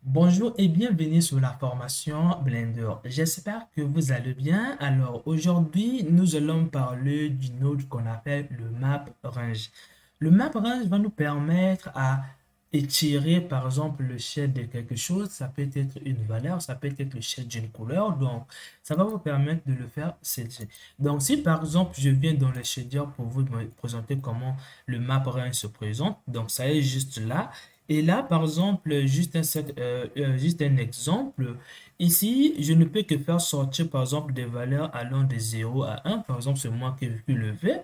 Bonjour et bienvenue sur la formation Blender. J'espère que vous allez bien. Alors aujourd'hui, nous allons parler d'une node qu'on appelle le map range. Le map range va nous permettre à étirer par exemple le shade de quelque chose. Ça peut être une valeur, ça peut être le shade d'une couleur. Donc ça va vous permettre de le faire celle-ci. Donc si par exemple je viens dans le shader pour vous me présenter comment le map range se présente. Donc ça est juste là. Et là, par exemple, juste un exemple, ici, je ne peux que faire sortir, par exemple, des valeurs allant de 0 à 1. Par exemple, c'est moi qui le fais,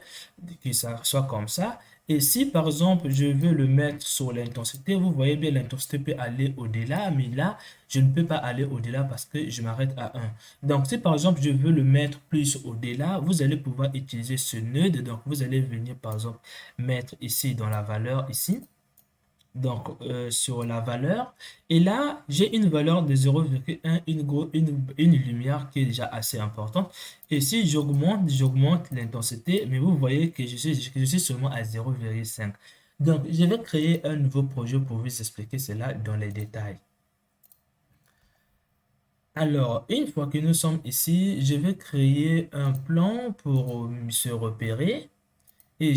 que ça soit comme ça. Et si, par exemple, je veux le mettre sur l'intensité, vous voyez bien, l'intensité peut aller au-delà, mais là, je ne peux pas aller au-delà parce que je m'arrête à 1. Donc, si, par exemple, je veux le mettre plus au-delà, vous allez pouvoir utiliser ce nœud. Donc, vous allez venir, par exemple, mettre ici dans la valeur, ici donc sur la valeur. Et là, j'ai une valeur de 0,1, une lumière qui est déjà assez importante. Et si j'augmente l'intensité, mais vous voyez que je suis seulement à 0,5. Donc, je vais créer un nouveau projet pour vous expliquer cela dans les détails. Alors, une fois que nous sommes ici, je vais créer un plan pour se repérer. Et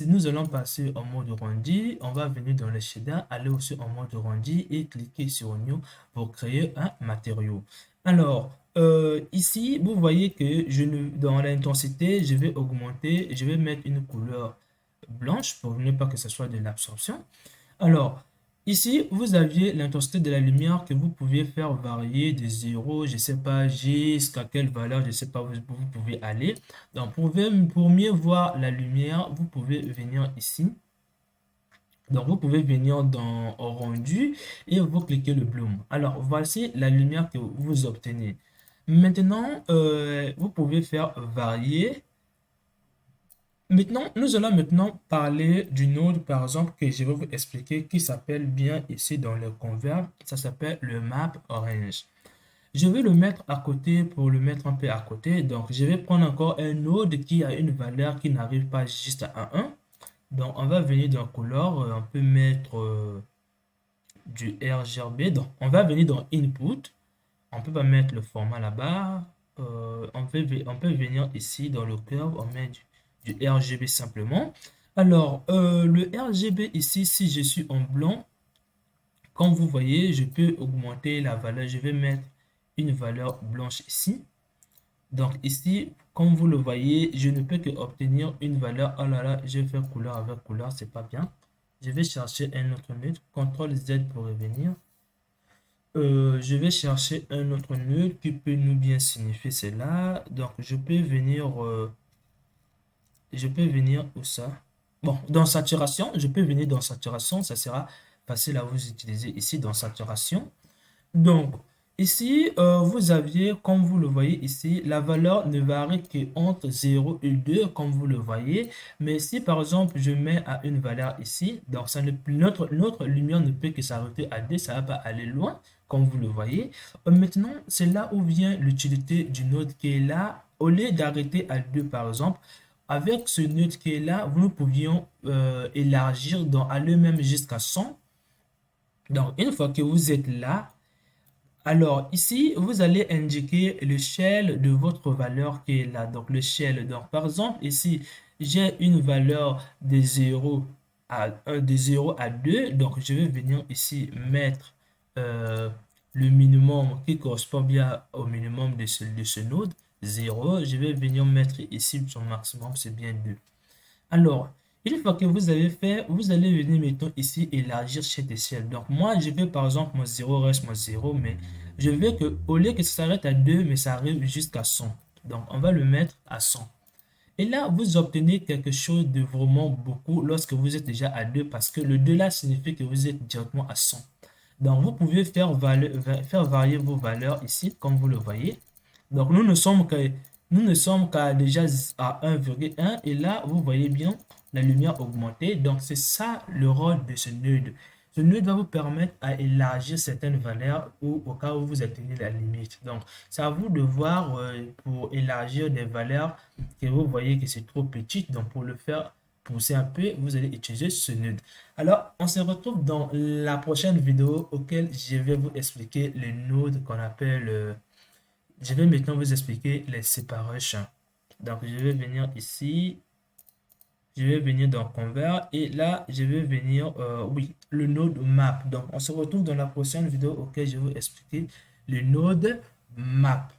nous allons passer en mode rendu. On va venir dans le shader, aller aussi en mode rendu et cliquer sur New pour créer un matériau. Alors, ici, vous voyez que dans l'intensité, je vais augmenter, je vais mettre une couleur blanche pour ne pas que ce soit de l'absorption. Alors, ici, vous aviez l'intensité de la lumière que vous pouviez faire varier de 0, je ne sais pas, jusqu'à quelle valeur, je ne sais pas, vous pouvez aller. Donc, pour mieux voir la lumière, vous pouvez venir ici. Donc, vous pouvez venir dans rendu et vous cliquez le bloom. Alors, voici la lumière que vous obtenez. Maintenant, vous pouvez faire varier. Maintenant, nous allons maintenant parler d'une autre, par exemple, que je vais vous expliquer, qui s'appelle bien ici dans le convert. Ça s'appelle le map orange. Je vais le mettre à côté pour le mettre un peu à côté. Donc, je vais prendre encore un node qui a une valeur qui n'arrive pas juste à 1. Donc, on va venir dans Color. On peut mettre du RGB. Donc, on va venir dans Input. On peut pas mettre le format là-bas. On peut venir ici dans le curve, on met du RGB simplement. Alors, le RGB ici, si je suis en blanc, comme vous voyez, je peux augmenter la valeur. Je vais mettre une valeur blanche ici. Donc ici, comme vous le voyez, je ne peux que obtenir une valeur. Oh là là, je vais faire couleur avec couleur, c'est pas bien. Je vais chercher un autre nœud. CTRL Z pour revenir. Je vais chercher un autre nœud qui peut nous bien signifier cela. Donc, je peux venir où ça? Bon, dans saturation, je peux venir dans saturation. Ça sera facile à vous utiliser ici dans saturation. Donc, ici, vous aviez, comme vous le voyez ici, la valeur ne varie qu'entre 0 et 2, comme vous le voyez. Mais si, par exemple, je mets à une valeur ici, donc notre lumière ne peut que s'arrêter à 2, ça ne va pas aller loin, comme vous le voyez. Maintenant, c'est là où vient l'utilité du node qui est là. Au lieu d'arrêter à 2, par exemple, avec ce node qui est là, nous pouvions élargir, donc aller même jusqu'à 100. Donc, une fois que vous êtes là, alors, ici, vous allez indiquer le shell de votre valeur qui est là. Donc, le shell. Donc, par exemple, ici, j'ai une valeur de 0 à 2. Donc, je vais venir ici mettre euh, le minimum qui correspond bien au minimum de ce node, 0. Je vais venir mettre ici son maximum, c'est bien 2. Alors, une fois que vous avez fait, vous allez venir maintenant ici élargir cette échelle. Donc, moi, je veux par exemple mon 0 reste mon 0, mais je veux que au lieu que ça s'arrête à 2, mais ça arrive jusqu'à 100. Donc, on va le mettre à 100. Et là, vous obtenez quelque chose de vraiment beaucoup lorsque vous êtes déjà à 2 parce que le 2 là signifie que vous êtes directement à 100. Donc, vous pouvez faire varier vos valeurs ici, comme vous le voyez. Donc, nous ne sommes qu'à déjà à 1,1 et là, vous voyez bien la lumière augmenter. Donc, c'est ça le rôle de ce nœud. Ce nœud va vous permettre à élargir certaines valeurs ou au cas où vous atteignez la limite. Donc, c'est à vous de voir pour élargir des valeurs que vous voyez que c'est trop petit. Donc, pour le faire, pousser un peu, vous allez utiliser ce node. Alors, on se retrouve dans la prochaine vidéo auquel je vais vous expliquer le node qu'on appelle... je vais maintenant vous expliquer les separations. Donc, je vais venir ici. Je vais venir dans Convert et là, je vais venir, oui, le node map. Donc, on se retrouve dans la prochaine vidéo auquel je vais vous expliquer le node map.